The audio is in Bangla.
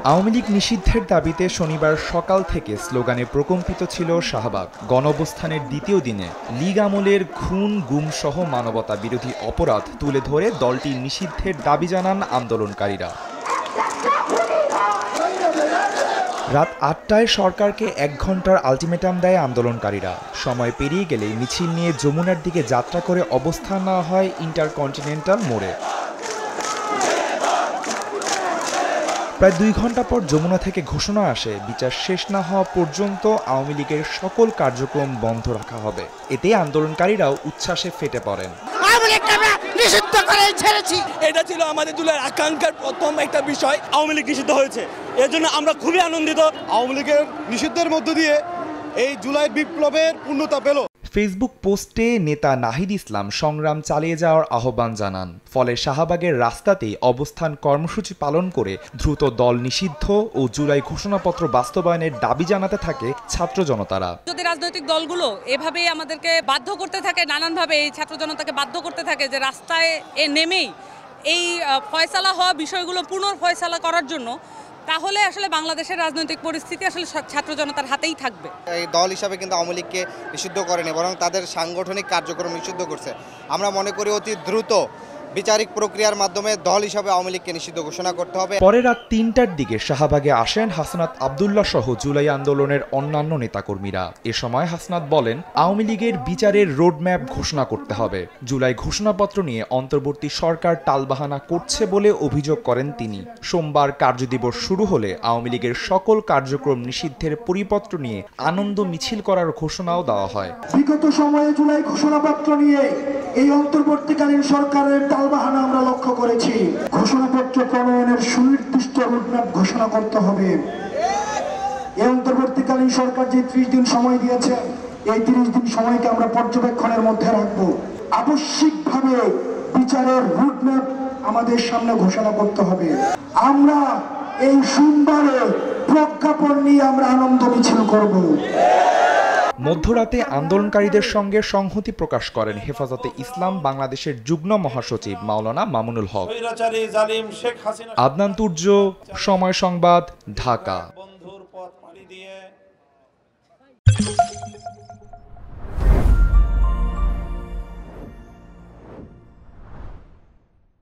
আওয়ামী লীগ নিষিদ্ধের দাবিতে শনিবার সকাল থেকে স্লোগানে প্রকম্পিত ছিল শাহবাগ। গণঅবস্থানের দ্বিতীয় দিনে লীগ আমলের খুন, গুম সহ মানবতা বিরোধী অপরাধ তুলে ধরে দলটি নিষিদ্ধের দাবি জানান আন্দোলনকারীরা। রাত ৮টায় সরকারকে ১ ঘন্টার আলটিমেটাম দেয় আন্দোলনকারীরা। সময় পেরিয়ে গেলে মিছিল নিয়ে যমুনার দিকে যাত্রা করে অবস্থান নেওয়া হয় ইন্টারকন্টিনেন্টাল মোড়ে। প্রায় ২ ঘন্টা পর যমুনা থেকে ঘোষণা আসে, বিচার শেষ না হওয়া পর্যন্ত আওয়ামী লীগের সকল কার্যক্রম বন্ধ রাখা হবে। এতে আন্দোলনকারীরাও উচ্ছ্বাসে ফেটে পড়েন। এটা ছিল আমাদের জুলাইয়ের আকাঙ্ক্ষার প্রথম একটা বিষয়, আওয়ামী লীগ নিষিদ্ধ হয়েছে। এর জন্য আমরা খুবই আনন্দিত। আওয়ামী লীগের নিষিদ্ধের মধ্য দিয়ে এই জুলাই বিপ্লবের পূর্ণতা পেল। ফেসবুক পোস্টে নেতা নাহিদ ইসলাম সংগ্রাম চালিয়ে যাওয়ার আহ্বান জানান। ফলে শাহবাগের রাস্তাতেই অবস্থান কর্মসূচি পালন করে দ্রুত দল নিষিদ্ধ ও জুলাই ঘোষণাপত্র বাস্তবায়নের দাবি জানাতে থাকে ছাত্র জনতারা। যদি রাজনৈতিক দলগুলো এভাবেই আমাদেরকে বাধ্য করতে থাকে, নানানভাবে এই ছাত্র জনতাকে বাধ্য করতে থাকে যে রাস্তায় নেমেই এই ফয়সালা হওয়া বিষয়গুলো পুনর্ফয়সালা করার জন্য, তাহলে আসলে বাংলাদেশের রাজনৈতিক পরিস্থিতি আসলে ছাত্র জনতার হাতেই থাকবে। এই দল হিসাবে কিন্তু আওয়ামী লীগকে নিষিদ্ধ করেনি, বরং তাদের সাংগঠনিক কার্যক্রম নিষিদ্ধ করছে। আমরা মনে করি অতি দ্রুত বিচারিক প্রক্রিয়ার মাধ্যমে দল হিসাবে আওয়ামী লীগকে নিষিদ্ধ ঘোষণা করতে হবে। পরে রাত ৩টার দিকে শাহবাগে আসেন হাসনাত আবদুল্লাহ সহ জুলাই আন্দোলনের অন্যান্য নেতাকর্মীরা। এ সময় হাসনাত বলেন, আওয়ামী লীগের বিচারের রোডম্যাপ ঘোষণা করতে হবে। জুলাই ঘোষণাপত্র নিয়ে অন্তর্বর্তী সরকার টালবাহানা করছে বলে অভিযোগ করেন তিনি। সোমবার কার্যদিবস শুরু হলে আওয়ামী লীগের সকল কার্যক্রম নিষিদ্ধের পরিপত্র নিয়ে আনন্দ মিছিল করার ঘোষণাও দেওয়া হয়। বিগত সময়ে জুলাই ঘোষণাপত্র নিয়ে এই অন্তর্বর্তীকালীন সরকারের টালবাহানা আমরা লক্ষ্য করেছি। ঘোষণাপত্র প্রণয়নের সুনির্দিষ্ট রোডম্যাপ ঘোষণা করতে হবে। এই অন্তর্বর্তীকালীন সরকার যে ৩০ দিন সময় দিয়েছে, এই ৩০ দিন সময়কে আমরা পর্যবেক্ষণের মধ্যে রাখবো। আবশ্যিকভাবে বিচারের রোডম্যাপ আমাদের সামনে ঘোষণা করতে হবে। আমরা এই সোমবারে প্রজ্ঞাপন নিয়ে আমরা আনন্দ মিছিল করব। মধ্যরাতে আন্দোলনকারীদের সঙ্গে সংহতি প্রকাশ করেন হেফাজতে ইসলাম বাংলাদেশের যুগ্ম মহাসচিব মাওলানা মামুনুল হক। আদনান তুর্য, সময় সংবাদ, ঢাকা।